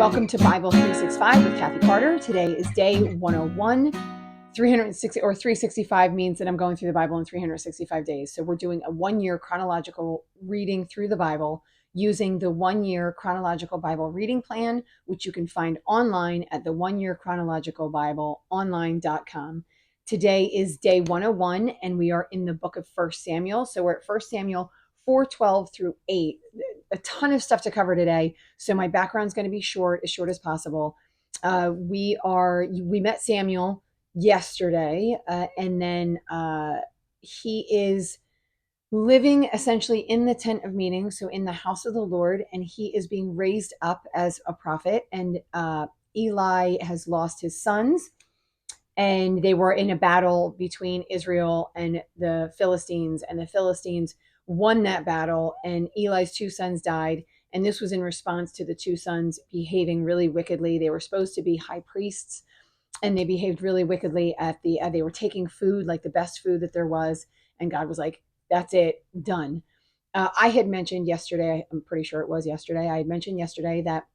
Welcome to Bible 365 with Kathy Carter. Today is day 101. 360 or 365 means that I'm going through the Bible in 365 days. So we're doing a 1-year chronological reading through the Bible using the 1-year chronological Bible reading plan, which you can find online at the 1-year chronological Bible online.com. Today is day 101 and we are in the book of 1 Samuel. So we're at 1 Samuel 4:12 through 8. A ton of stuff to cover today. So my background's going to be as short as possible. We met Samuel yesterday, and then he is living essentially in the tent of meeting, so in the house of the Lord, and he is being raised up as a prophet. And Eli has lost his sons, and they were in a battle between Israel and the Philistines, and the Philistines won that battle, and Eli's 2 sons died. And this was in response to the 2 sons behaving really wickedly. They were supposed to be high priests, and they behaved really wickedly at they were taking food, like the best food that there was, and God was like, that's it, done. I had mentioned yesterday, I'm pretty sure it was yesterday, I had mentioned yesterday that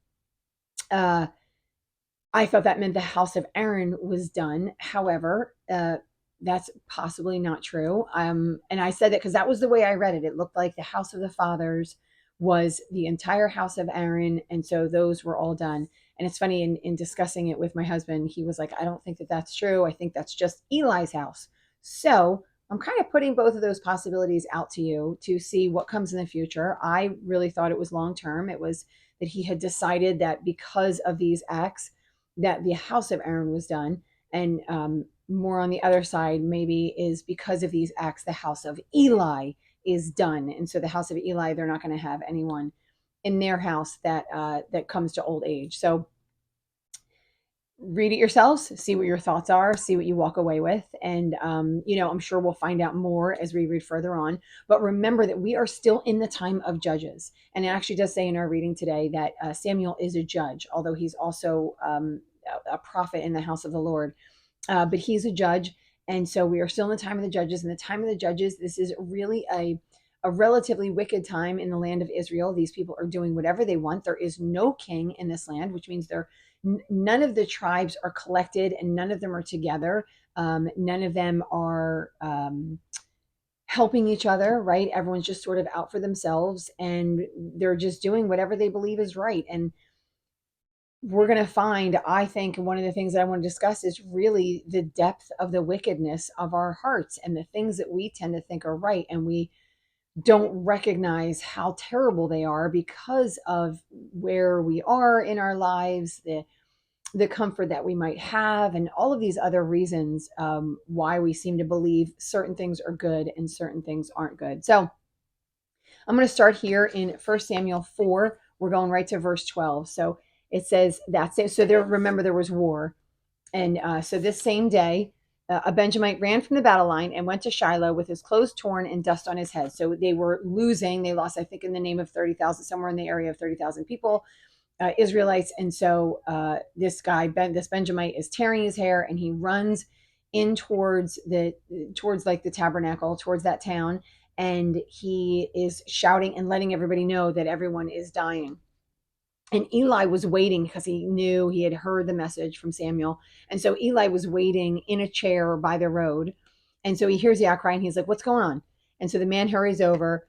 I thought that meant the house of Aaron was done. However, that's possibly not true. And I said that because that was the way I read it. It looked like the house of the fathers was the entire house of Aaron, and so those were all done. And it's funny, in discussing it with my husband, he was like, I don't think that that's true. I think that's just Eli's house. So I'm kind of putting both of those possibilities out to you to see what comes in the future. I really thought it was long term. It was that he had decided that because of these acts, that the house of Aaron was done. And more on the other side, maybe, is because of these acts, the house of Eli is done. And so the house of Eli, they're not going to have anyone in their house that comes to old age. So read it yourselves, see what your thoughts are, see what you walk away with. And, I'm sure we'll find out more as we read further on. But remember that we are still in the time of Judges. And it actually does say in our reading today that Samuel is a judge, although he's also a prophet in the house of the Lord. But he's a judge. And so we are still in the time of the Judges. In the time of the Judges, this is really a relatively wicked time in the land of Israel. These people are doing whatever they want. There is no king in this land, which means none of the tribes are collected and none of them are together. None of them are helping each other, right? Everyone's just sort of out for themselves, and they're just doing whatever they believe is right. And we're going to find, I think, one of the things that I want to discuss is really the depth of the wickedness of our hearts and the things that we tend to think are right, and we don't recognize how terrible they are because of where we are in our lives, the comfort that we might have, and all of these other reasons why we seem to believe certain things are good and certain things aren't good. So I'm going to start here in 1 Samuel 4. We're going right to verse 12. So it says, that's it. So remember, there was war. And so this same day, a Benjamite ran from the battle line and went to Shiloh with his clothes torn and dust on his head. So they were losing. They lost, I think, in the name of 30,000, somewhere in the area of 30,000 people, Israelites. And so this Benjamite is tearing his hair, and he runs in towards like the tabernacle, towards that town. And he is shouting and letting everybody know that everyone is dying. And Eli was waiting because he knew, he had heard the message from Samuel. And so Eli was waiting in a chair by the road. And so he hears the outcry and he's like, what's going on? And so the man hurries over.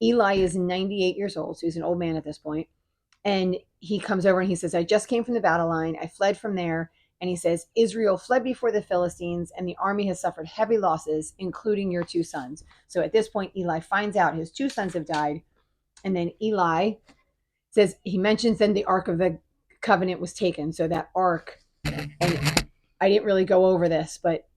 Eli is 98 years old, so he's an old man at this point. And he comes over and he says, I just came from the battle line. I fled from there. And he says, Israel fled before the Philistines, and the army has suffered heavy losses, including your 2 sons. So at this point, Eli finds out his 2 sons have died. And then Eli says, he mentions then the Ark of the Covenant was taken. So that Ark, and I didn't really go over this, but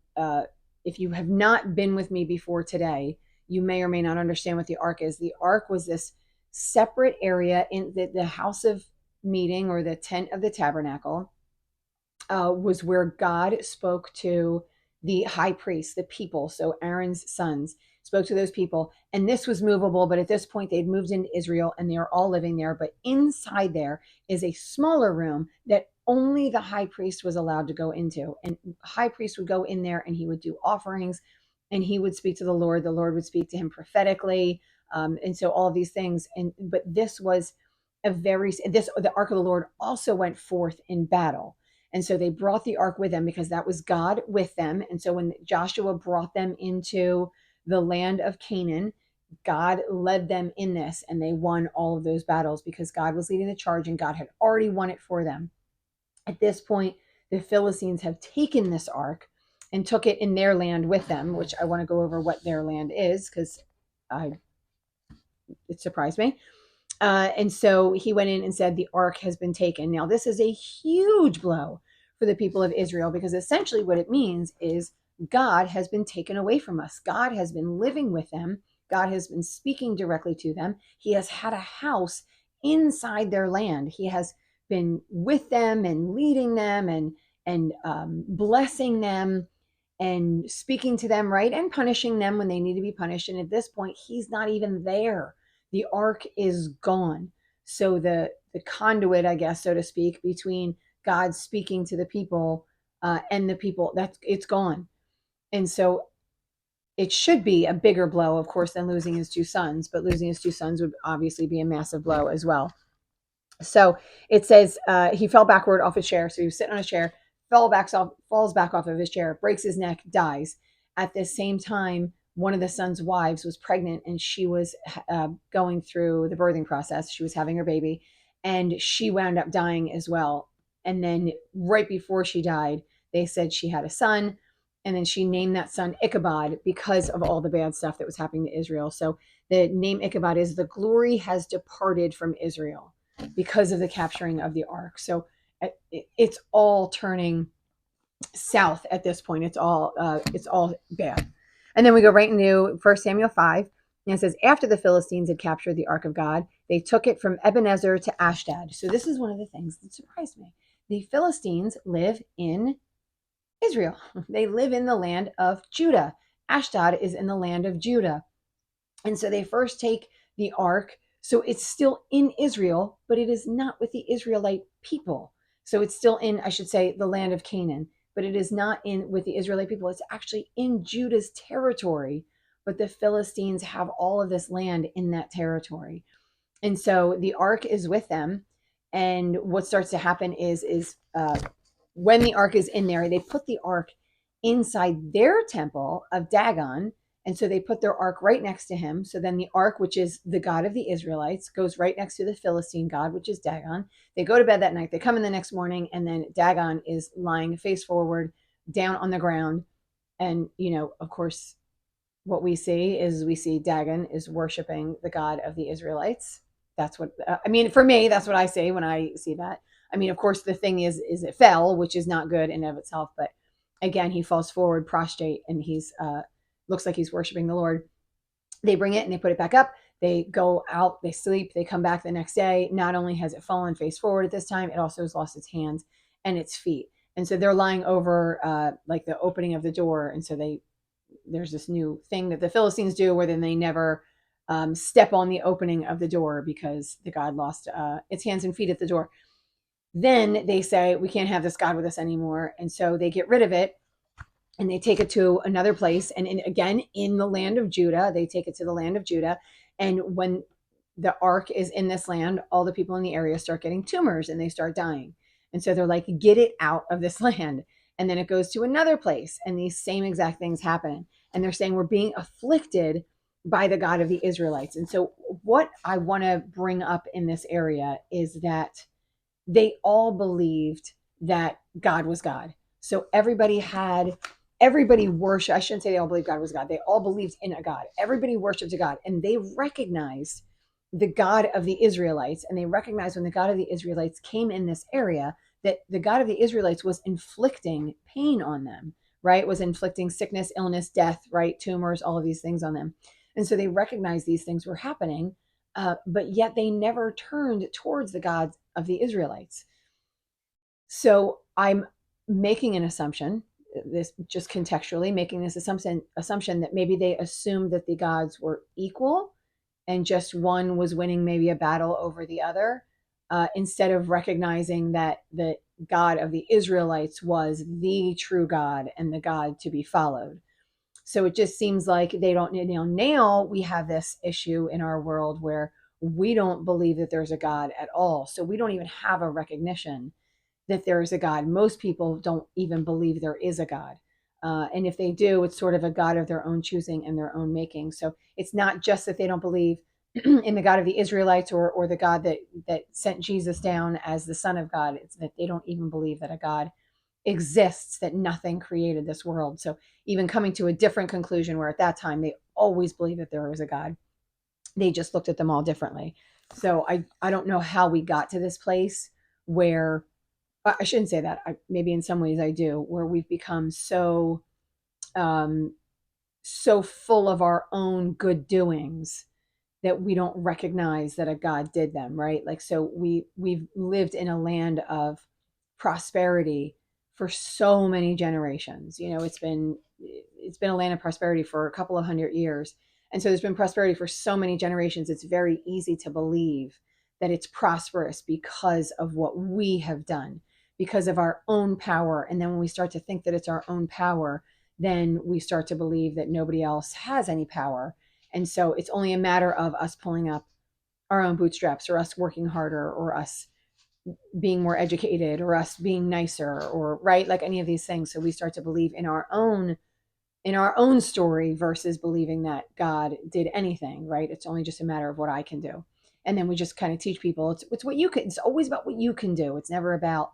if you have not been with me before today, you may or may not understand what the Ark is. The Ark was this separate area in the house of meeting, or the tent of the tabernacle, was where God spoke to the high priest, the people. So Aaron's sons spoke to those people, and this was movable. But at this point, they'd moved into Israel and they were all living there. But inside there is a smaller room that only the high priest was allowed to go into. And high priest would go in there and he would do offerings, and he would speak to the Lord. The Lord would speak to him prophetically. And so all of these things. But this was the ark of the Lord also went forth in battle. And so they brought the ark with them because that was God with them. And so when Joshua brought them into the land of Canaan, God led them in this, and they won all of those battles because God was leading the charge and God had already won it for them. At this point, the Philistines have taken this ark and took it in their land with them, which I want to go over what their land is because it surprised me. And so he went in and said, the ark has been taken. Now, this is a huge blow for the people of Israel because essentially what it means is God has been taken away from us. God has been living with them. God has been speaking directly to them. He has had a house inside their land. He has been with them and leading them and blessing them and speaking to them, right? And punishing them when they need to be punished. And at this point, he's not even there. The ark is gone. So the conduit, I guess, so to speak, between God speaking to the people and the people, it's gone. And so it should be a bigger blow, of course, than losing his two sons, but losing his two sons would obviously be a massive blow as well. So it says he fell backward off his chair. So he was sitting on a chair, falls back off of his chair, breaks his neck, dies. At the same time, one of the son's wives was pregnant and she was going through the birthing process. She was having her baby and she wound up dying as well. And then right before she died, they said she had a son. And then she named that son Ichabod because of all the bad stuff that was happening to Israel. So the name Ichabod is the glory has departed from Israel because of the capturing of the ark. So it's all turning south at this point. It's all bad. And then we go right into 1 Samuel 5. And it says, after the Philistines had captured the ark of God, they took it from Ebenezer to Ashdod. So this is one of the things that surprised me. The Philistines live in Israel. They live in the land of Judah. Ashdod is in the land of Judah. And so they first take the ark. So it's still in Israel, but it is not with the Israelite people. So it's still in, I should say, the land of Canaan, but it is not in with the Israelite people. It's actually in Judah's territory, but the Philistines have all of this land in that territory. And so the ark is with them. And what starts to happen is when the ark is in there, they put the ark inside their temple of Dagon. And so they put their ark right next to him. So then the ark, which is the God of the Israelites, goes right next to the Philistine God, which is Dagon. They go to bed that night. They come in the next morning, and then Dagon is lying face forward down on the ground. And, of course, what we see Dagon is worshiping the God of the Israelites. That's what, for me, that's what I say when I see that. Of course, the thing is it fell, which is not good in and of itself. But again, he falls forward prostrate and he's, looks like he's worshiping the Lord. They bring it and they put it back up. They go out, they sleep, they come back the next day. Not only has it fallen face forward at this time, it also has lost its hands and its feet. And so they're lying over like the opening of the door. And so there's this new thing that the Philistines do where then they never step on the opening of the door because the God lost its hands and feet at the door. Then they say, we can't have this God with us anymore. And so they get rid of it and they take it to another place. And again, in the land of Judah, they take it to the land of Judah. And when the ark is in this land, all the people in the area start getting tumors and they start dying. And so they're like, get it out of this land. And then it goes to another place and these same exact things happen. And they're saying we're being afflicted by the God of the Israelites. And so what I want to bring up in this area is that they all believed that God was God. So everybody worshiped. I shouldn't say they all believed God was God. They all believed in a God. Everybody worshiped a God. And they recognized the God of the Israelites. And they recognized when the God of the Israelites came in this area, that the God of the Israelites was inflicting pain on them, right? Was inflicting sickness, illness, death, right? Tumors, all of these things on them. And so they recognized these things were happening, but yet they never turned towards the God of the Israelites. So I'm making an assumption, this just contextually making this assumption that maybe they assumed that the gods were equal and just one was winning maybe a battle over the other, instead of recognizing that the God of the Israelites was the true God and the God to be followed. So it just seems like they don't, now we have this issue in our world where we don't believe that there's a God at all. So we don't even have a recognition that there is a God. Most people don't even believe there is a God. And if they do, it's sort of a God of their own choosing and their own making. So it's not just that they don't believe in the God of the Israelites, or the God that sent Jesus down as the Son of God. It's that they don't even believe that a God exists, that nothing created this world. So even coming to a different conclusion, where at that time they always believed that there was a God, they just looked at them all differently. So I don't know how we got to this place where, I shouldn't say that. Maybe in some ways I do, where we've become um, so full of our own good doings that we don't recognize that a God did them, right? Like, so we've lived in a land of prosperity for so many generations. It's been a land of prosperity for a couple of 100 years. And so there's been prosperity for so many generations. It's very easy to believe that it's prosperous because of what we have done, because of our own power. And then when we start to think that it's our own power, then we start to believe that nobody else has any power. And so it's only a matter of us pulling up our own bootstraps, or us working harder, or us being more educated, or us being nicer, or right, like any of these things. So we start to believe in our own story versus believing that God did anything, right? It's only just a matter of what I can do. And then we just kind of teach people it's what you can. It's always about what you can do. It's never about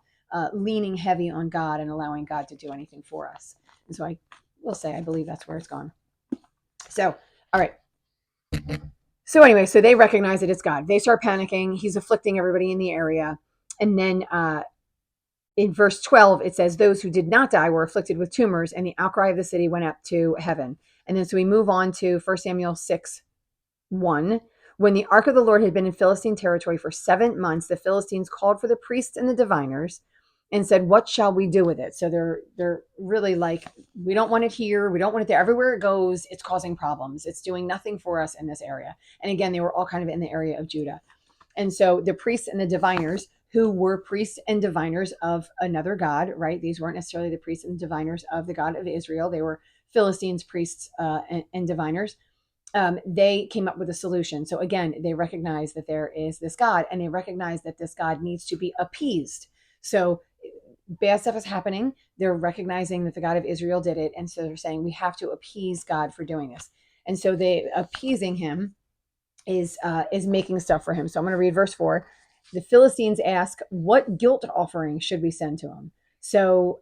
leaning heavy on God and allowing God to do anything for us. And so I will say I believe that's where it's gone. So, all right. So anyway, so they recognize that it's God. They start panicking. He's afflicting everybody in the area. And then in verse 12, it says, those who did not die were afflicted with tumors, and the outcry of the city went up to heaven. And then so we move on to 1 Samuel 6:1. When the ark of the Lord had been in Philistine territory for 7 months, the Philistines called for the priests and the diviners and said, what shall we do with it? So they're really like, we don't want it here. We don't want it there. Everywhere it goes, it's causing problems. It's doing nothing for us in this area. And again, they were all kind of in the area of Judah. And so the priests and the diviners, who were priests and diviners of another God, right? These weren't necessarily the priests and diviners of the God of Israel. They were Philistines' priests and diviners. They came up with a solution. So again, they recognize that there is this God, and they recognize that this God needs to be appeased. So bad stuff is happening. They're recognizing that the God of Israel did it. And so they're saying, we have to appease God for doing this. And so they appeasing him is making stuff for him. So I'm going to read verse 4. The Philistines ask, what guilt offering should we send to him? So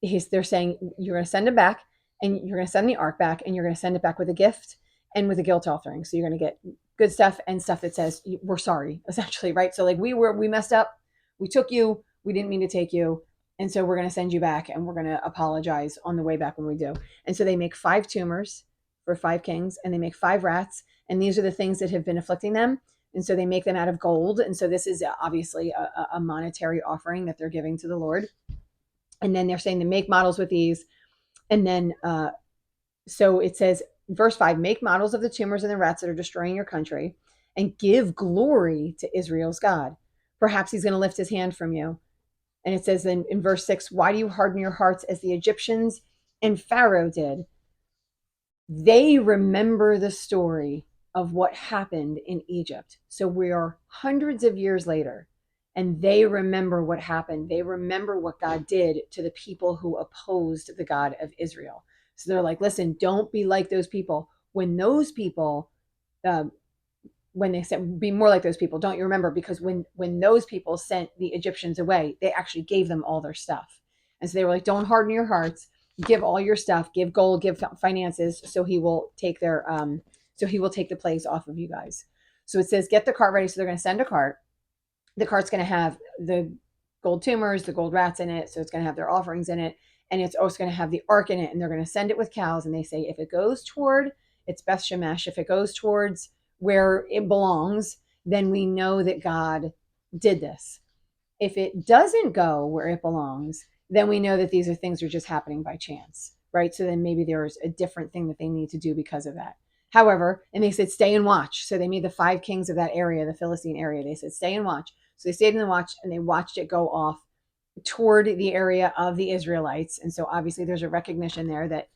they're saying, you're going to send him back, and you're going to send the ark back, and you're going to send it back with a gift and with a guilt offering. So you're going to get good stuff and stuff that says, we're sorry, essentially, right? So like, we messed up. We took you. We didn't mean to take you. And so we're going to send you back, and we're going to apologize on the way back when we do. And so they make 5 tumors for 5 kings, and they make 5 rats. And these are the things that have been afflicting them. And so they make them out of gold. And so this is obviously a monetary offering that they're giving to the Lord. And then they're saying to make models with these. And then, so it says, verse 5, make models of the tumors and the rats that are destroying your country, and give glory to Israel's God. Perhaps he's going to lift his hand from you. And it says in verse 6, why do you harden your hearts as the Egyptians and Pharaoh did? They remember the story of what happened in Egypt. So we are hundreds of years later, and they remember what happened. They remember what God did to the people who opposed the God of Israel. So they're like, listen, don't be like those people. When those people, when they said be more like those people, don't you remember? Because when those people sent the Egyptians away, they actually gave them all their stuff. And so they were like, don't harden your hearts. Give all your stuff, give gold, give finances, so he will take the plagues off of you guys. So it says, get the cart ready. So they're going to send a cart. The cart's going to have the gold tumors, the gold rats in it. So it's going to have their offerings in it. And it's also going to have the ark in it. And they're going to send it with cows. And they say, if it goes toward, it's Beth Shemesh, if it goes towards where it belongs, then we know that God did this. If it doesn't go where it belongs, then we know that these are things that are just happening by chance, right? So then maybe there's a different thing that they need to do because of that. However, and they said, stay and watch. So they made the 5 kings of that area, the Philistine area. They said, stay and watch. So they stayed in the watch, and they watched it go off toward the area of the Israelites. And so obviously there's a recognition there that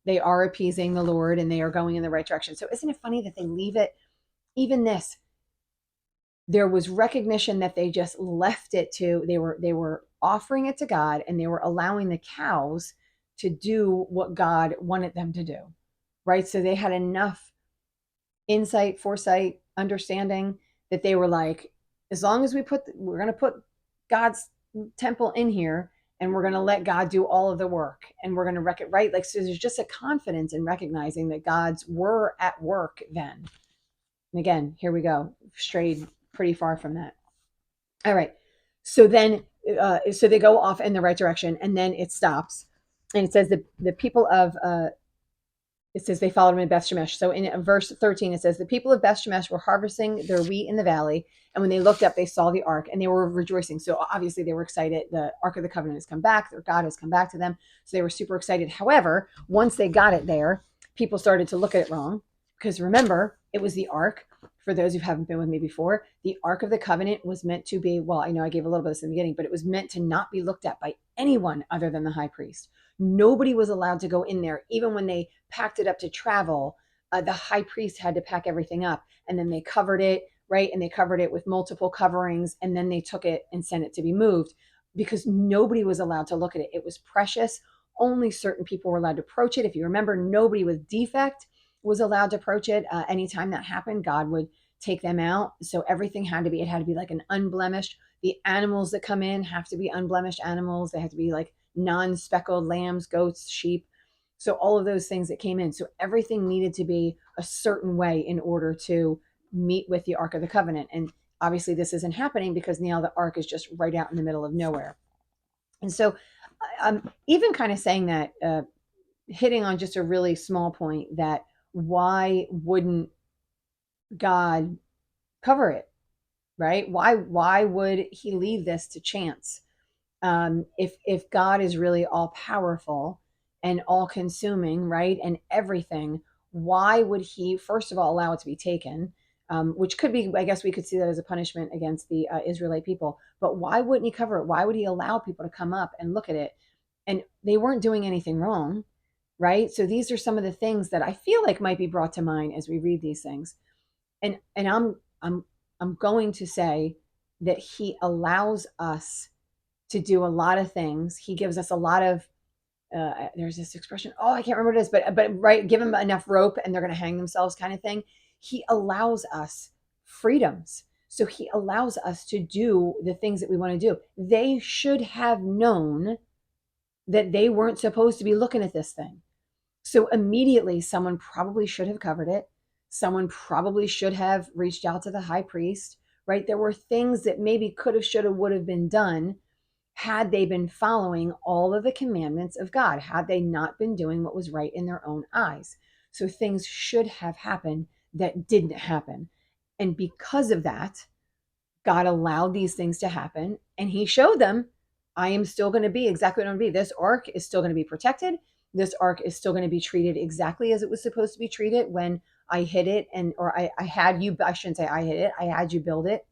they are appeasing the Lord, and they are going in the right direction. So isn't it funny that they leave it, even this, there was recognition that they just left it to, they were offering it to God, and they were allowing the cows to do what God wanted them to do, right? So they had enough insight, foresight, understanding that they were like, as long as we're going to put God's temple in here, and we're going to let God do all of the work, and we're going to wreck it, right? Like, so there's just a confidence in recognizing that God's were at work then. And again, here we go, strayed pretty far from that. All right. So then, so they go off in the right direction, and then it stops. And it says the people of, it says they followed him in Beth Shemesh. So in verse 13, it says, the people of Beth Shemesh were harvesting their wheat in the valley. And when they looked up, they saw the ark, and they were rejoicing. So obviously they were excited. The Ark of the Covenant has come back. Their God has come back to them. So they were super excited. However, once they got it there, people started to look at it wrong. Because remember, it was the ark. For those who haven't been with me before, the Ark of the Covenant was meant to be, well, I know I gave a little bit of this in the beginning, but it was meant to not be looked at by anyone other than the high priest. Nobody was allowed to go in there. Even when they packed it up to travel, the high priest had to pack everything up, and then they covered it, right? And they covered it with multiple coverings, and then they took it and sent it to be moved, because nobody was allowed to look at it. It was precious. Only certain people were allowed to approach it. If you remember, nobody with defect was allowed to approach it. Anytime that happened, God would take them out. So everything had to be, it had to be like an unblemished. The animals that come in have to be unblemished animals. They have to be like non-speckled lambs, goats, sheep. So all of those things that came in. So everything needed to be a certain way in order to meet with the Ark of the Covenant. And obviously this isn't happening because now the Ark is just right out in the middle of nowhere. And so I'm even kind of saying that, hitting on just a really small point, that why wouldn't God cover it, right? Why would he leave this to chance? If God is really all powerful and all consuming, right, and everything, why would he first of all allow it to be taken? Which could be, I guess we could see that as a punishment against the Israelite people. But why wouldn't he cover it? Why would he allow people to come up and look at it? And they weren't doing anything wrong, right? So these are some of the things that I feel like might be brought to mind as we read these things. And I'm going to say that he allows us to do a lot of things. He gives us a lot of, there's this expression, oh, I can't remember what it is, but right, give them enough rope and they're going to hang themselves, kind of thing. He allows us freedoms. So he allows us to do the things that we want to do. They should have known that they weren't supposed to be looking at this thing. So immediately someone probably should have covered it. Someone probably should have reached out to the high priest, right? There were things that maybe could have, should have, would have been done had they been following all of the commandments of God, had they not been doing what was right in their own eyes. So things should have happened that didn't happen. And because of that, God allowed these things to happen, and he showed them, I am still going to be exactly what I'm going to be. This ark is still going to be protected. This ark is still going to be treated exactly as it was supposed to be treated when I hid it, or I had you, I shouldn't say I hid it, I had you build it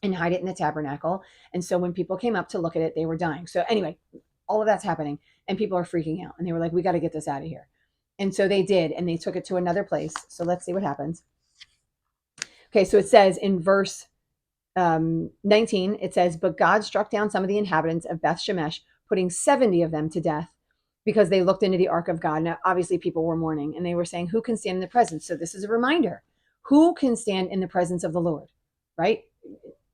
and hide it in the tabernacle. And so when people came up to look at it, they were dying. So anyway, all of that's happening, and people are freaking out, and they were like, we got to get this out of here. And so they did, and they took it to another place. So let's see what happens. Okay, so it says in verse 19, it says, but God struck down some of the inhabitants of Beth Shemesh, putting 70 of them to death because they looked into the ark of God. Now, obviously, people were mourning, and they were saying, who can stand in the presence? So this is a reminder. Who can stand in the presence of the Lord, right?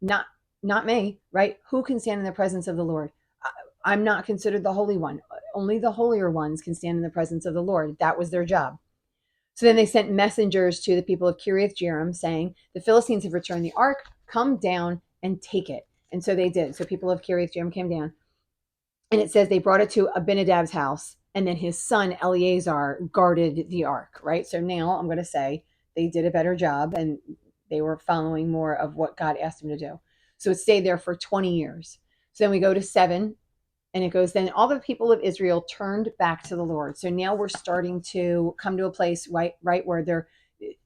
Not me, right? Who can stand in the presence of the Lord? I'm not considered the Holy One. Only the holier ones can stand in the presence of the Lord. That was their job. So then they sent messengers to the people of Kiriath Jearim saying, the Philistines have returned the ark, come down and take it. And so they did. So people of Kiriath Jearim came down. And it says they brought it to Abinadab's house, and then his son Eleazar guarded the ark, right? So now I'm going to say they did a better job, and they were following more of what God asked them to do. So it stayed there for 20 years. So then we go to 7, and it goes, then all the people of Israel turned back to the Lord. So now we're starting to come to a place, right where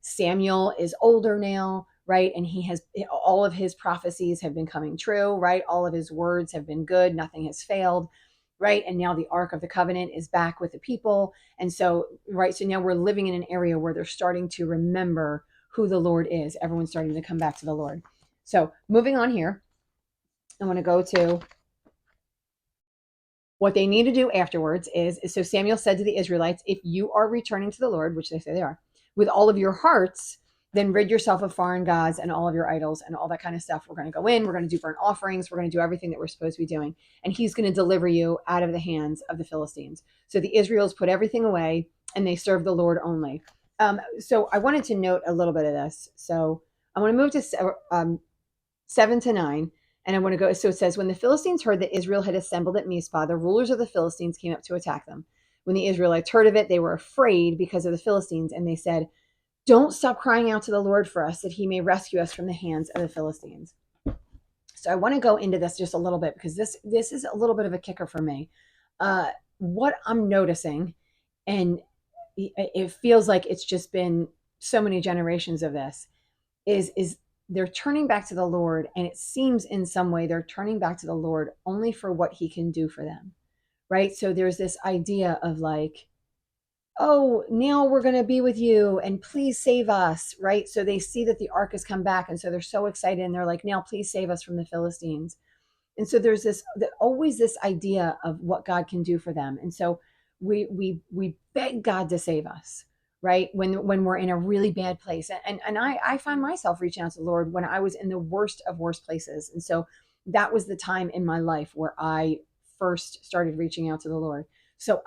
Samuel is older now, right? And he has, all of his prophecies have been coming true, right? All of his words have been good. Nothing has failed, right? And now the Ark of the Covenant is back with the people. And so, right, so now we're living in an area where they're starting to remember who the Lord is. Everyone's starting to come back to the Lord. So moving on here, I want to go to what they need to do afterwards is so Samuel said to the Israelites, if you are returning to the Lord, which they say they are, with all of your hearts, then rid yourself of foreign gods and all of your idols and all that kind of stuff. We're going to go in, we're going to do burnt offerings, we're going to do everything that we're supposed to be doing. And he's going to deliver you out of the hands of the Philistines. So the Israelites put everything away and they serve the Lord only. So I wanted to note a little bit of this. So I want to move to 7 to 9. And I want to go. So it says, when the Philistines heard that Israel had assembled at Mizpah, the rulers of the Philistines came up to attack them. When the Israelites heard of it, they were afraid because of the Philistines. And they said, don't stop crying out to the Lord for us, that he may rescue us from the hands of the Philistines. So I want to go into this just a little bit because this is a little bit of a kicker for me. What I'm noticing, and it feels like it's just been so many generations of this, is they're turning back to the Lord, and it seems in some way they're turning back to the Lord only for what he can do for them, right? So there's this idea of like, oh, now we're going to be with you and please save us, right? So they see that the ark has come back, and so they're so excited and they're like, now please save us from the Philistines. And so there's always this idea of what God can do for them. And so we beg God to save us, right? When we're in a really bad place. And I find myself reaching out to the Lord when I was in the worst of worst places. And so that was the time in my life where I first started reaching out to the Lord. So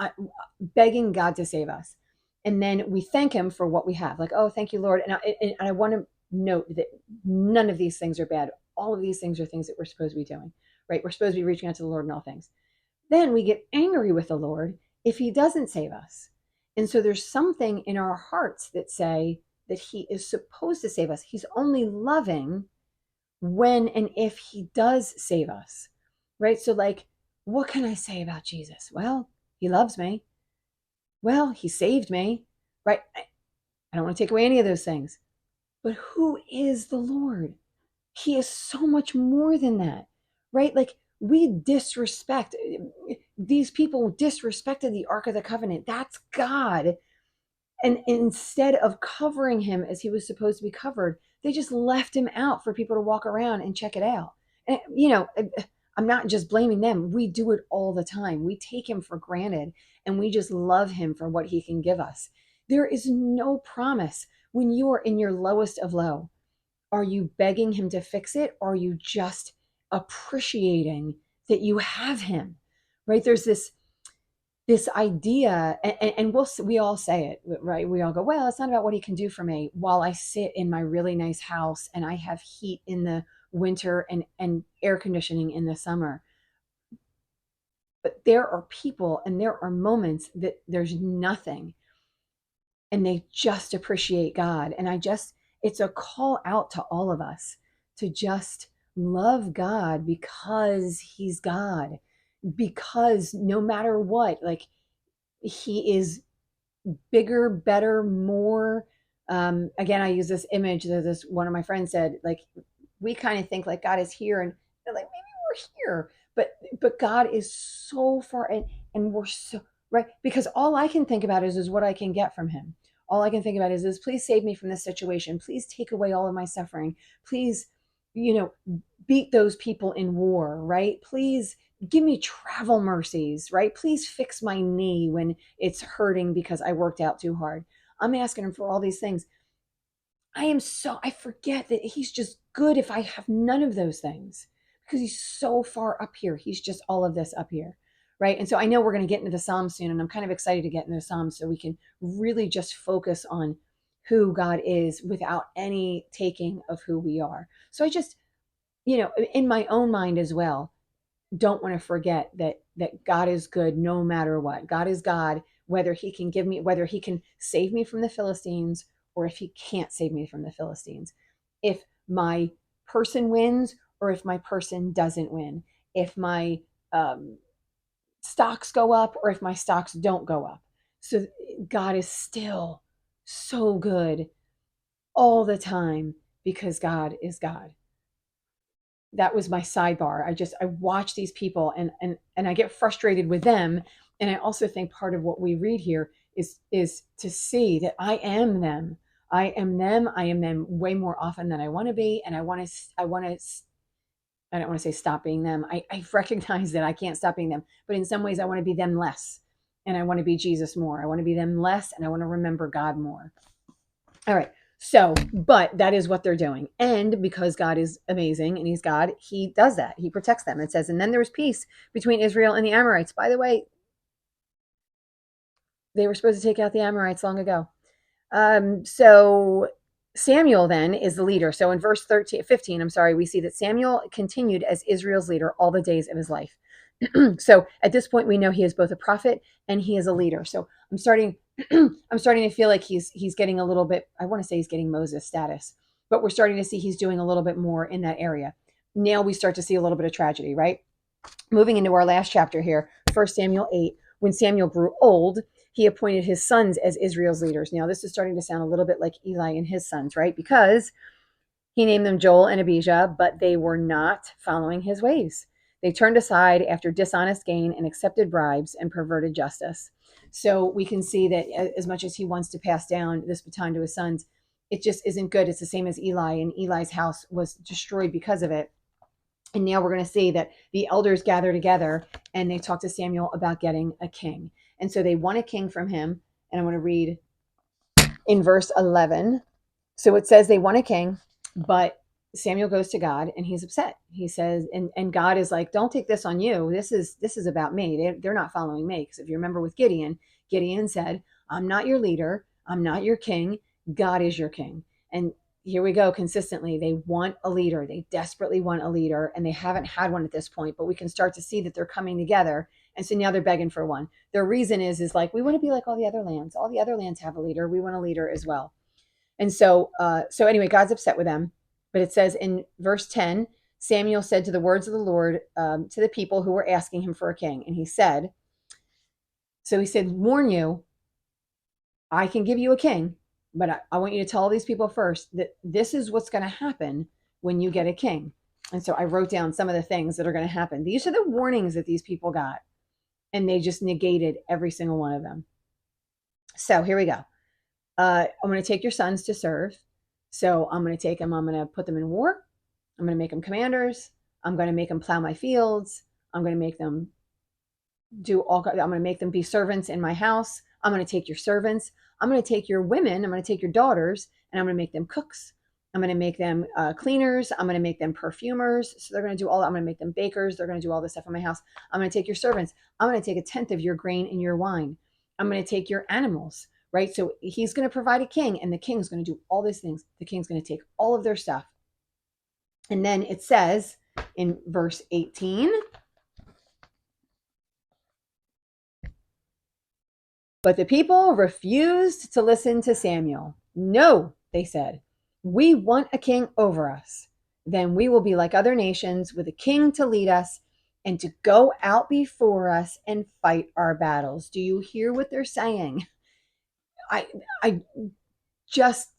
begging God to save us. And then we thank him for what we have. Like, oh, thank you, Lord. And I want to note that none of these things are bad. All of these things are things that we're supposed to be doing, right? We're supposed to be reaching out to the Lord in all things. Then we get angry with the Lord if he doesn't save us. And so there's something in our hearts that say that he is supposed to save us. He's only loving when and if he does save us, right? So, like, what can I say about Jesus? Well, he loves me. Well, he saved me, right? I don't want to take away any of those things. But who is the Lord? He is so much more than that, right? Like, we disrespect, these people disrespected the Ark of the Covenant. That's God. And instead of covering him as he was supposed to be covered, they just left him out for people to walk around and check it out. And, I'm not just blaming them. We do it all the time. We take him for granted and we just love him for what he can give us. There is no promise when you are in your lowest of low. Are you begging him to fix it? Or are you just appreciating that you have him, right? There's this idea, and we all say it, right? We all go, well, it's not about what he can do for me while I sit in my really nice house and I have heat in the winter and air conditioning in the summer. But there are people and there are moments that there's nothing and they just appreciate God. And it's a call out to all of us to just love God because he's God, because no matter what, like, he is bigger, better, more. Again, I use this image that this one of my friends said, like, we kind of think like God is here, and they're like, maybe we're here, but God is so far, and we're so right, because all I can think about is what I can get from him. All I can think about is please save me from this situation. Please take away all of my suffering. Please, beat those people in war, right? Please give me travel mercies, right? Please fix my knee when it's hurting because I worked out too hard. I'm asking him for all these things. I forget that he's just good if I have none of those things because he's so far up here. He's just all of this up here, right? And so I know we're going to get into the Psalms soon, and I'm kind of excited to get into the Psalms so we can really just focus on who God is without any taking of who we are. So I just, in my own mind as well, don't want to forget that God is good no matter what. God is God, whether whether he can save me from the Philistines or if he can't save me from the Philistines. If my person wins or if my person doesn't win. If my stocks go up or if my stocks don't go up. So God is still so good all the time because God is God. That was my sidebar. I watch these people and I get frustrated with them. And I also think part of what we read here is to see that I am them. I am them. I am them way more often than I want to be. And I don't want to say stop being them. I recognize that I can't stop being them, but in some ways I want to be them less, and I want to be Jesus more. I want to be them less, and I want to remember God more. All right. So, but that is what they're doing. And because God is amazing and he's God, he does that. He protects them. It says, and then there was peace between Israel and the Amorites. By the way, they were supposed to take out the Amorites long ago. So Samuel then is the leader. So in verse 15, I'm sorry, we see that Samuel continued as Israel's leader all the days of his life. So at this point, we know he is both a prophet and he is a leader. So I'm starting, I'm starting to feel like he's getting a little bit. I want to say he's getting Moses status, but we're starting to see he's doing a little bit more in that area. Now we start to see a little bit of tragedy, right? Moving into our last chapter here, 1 Samuel 8. When Samuel grew old, he appointed his sons as Israel's leaders. Now this is starting to sound a little bit like Eli and his sons, right? Because he named them Joel and Abijah, but they were not following his ways. They turned aside after dishonest gain and accepted bribes and perverted justice. So we can see that as much as he wants to pass down this baton to his sons, it just isn't good. It's the same as Eli, and Eli's house was destroyed because of it. And now we're going to see that the elders gather together and they talk to Samuel about getting a king. And so they want a king from him. And I want to read in verse 11. So it says they want a king, but Samuel goes to God and he's upset. He says, and God is like, don't take this on you. This is about me. They're not following me. Because if you remember with Gideon, Gideon said, I'm not your leader. I'm not your king. God is your king. And here we go consistently. They want a leader. They desperately want a leader, and they haven't had one at this point, but we can start to see that they're coming together. And so now they're begging for one. Their reason is like, we want to be like all the other lands. All the other lands have a leader. We want a leader as well. And so anyway, God's upset with them. But it says in verse 10, Samuel said to the words of the Lord to the people who were asking him for a king. And he said, warn you, I can give you a king, but I want you to tell all these people first that this is what's going to happen when you get a king. And so I wrote down some of the things that are going to happen. These are the warnings that these people got, and they just negated every single one of them. So here we go. I'm going to take your sons to serve. So I'm going to take them, I'm going to put them in war. I'm going to make them commanders. I'm going to make them plow my fields. I'm going to make them I'm going to make them be servants in my house. I'm going to take your servants. I'm going to take your women. I'm going to take your daughters, and I'm going to make them cooks. I'm going to make them cleaners. I'm going to make them perfumers. So they're going to do all that. I'm going to make them bakers. They're going to do all this stuff in my house. I'm going to take your servants. I'm going to take a tenth of your grain and your wine. I'm going to take your animals, right? So he's going to provide a king, and the king's going to do all these things. The king's going to take all of their stuff. And then it says in verse 18, but the people refused to listen to Samuel. No, they said, we want a king over us. Then we will be like other nations with a king to lead us and to go out before us and fight our battles. Do you hear what they're saying? I just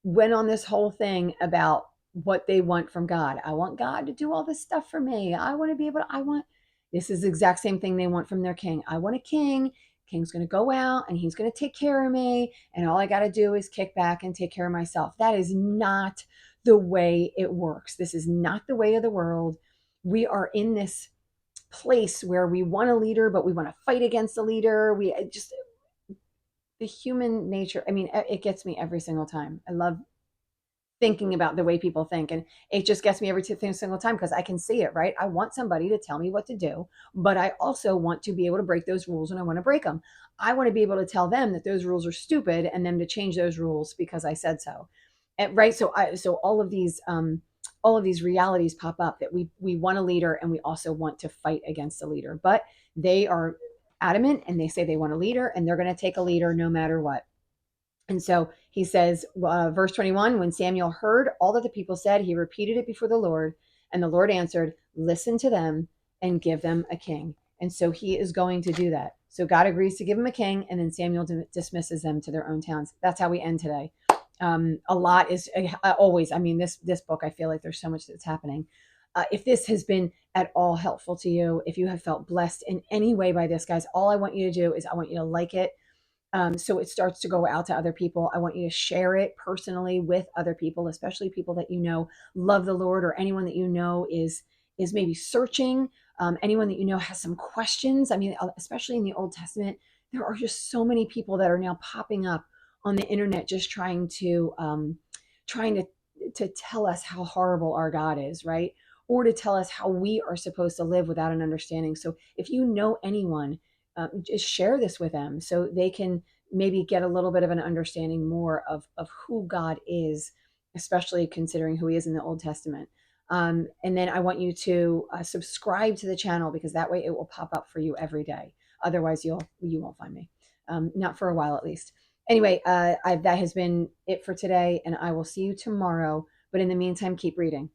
went on this whole thing about what they want from God. I want God to do all this stuff for me. I want to be able to, this is the exact same thing they want from their king. I want a king. King's going to go out and he's going to take care of me. And all I got to do is kick back and take care of myself. That is not the way it works. This is not the way of the world. We are in this place where we want a leader, but we want to fight against the leader. The human nature, it gets me every single time. I love thinking about the way people think, and it just gets me every single time because I can see it, right? I want somebody to tell me what to do, but I also want to be able to break those rules when I want to break them. I want to be able to tell them that those rules are stupid and them to change those rules because I said so. And right, so all of these realities pop up that we want a leader and we also want to fight against a leader, but they are adamant and they say they want a leader and they're going to take a leader no matter what. And so he says, verse 21, when Samuel heard all that the people said, he repeated it before the Lord. And the Lord answered, listen to them and give them a king. And so he is going to do that. So God agrees to give him a king, and then Samuel dismisses them to their own towns. That's how we end today. A lot is always, this book, I feel like there's so much that's happening. If this has been at all helpful to you, if you have felt blessed in any way by this, guys, all I want you to do is I want you to like it. So it starts to go out to other people. I want you to share it personally with other people, especially people that you know love the Lord, or anyone that you know is maybe searching. Anyone that you know has some questions. I mean, especially in the Old Testament, there are just so many people that are now popping up on the internet, just trying to tell us how horrible our God is, right? Or to tell us how we are supposed to live without an understanding. So if you know anyone, just share this with them so they can maybe get a little bit of an understanding more of who God is, especially considering who he is in the Old Testament. And then I want you to subscribe to the channel, because that way it will pop up for you every day. Otherwise, you won't find me, not for a while at least. Anyway, that has been it for today, and I will see you tomorrow. But in the meantime, keep reading.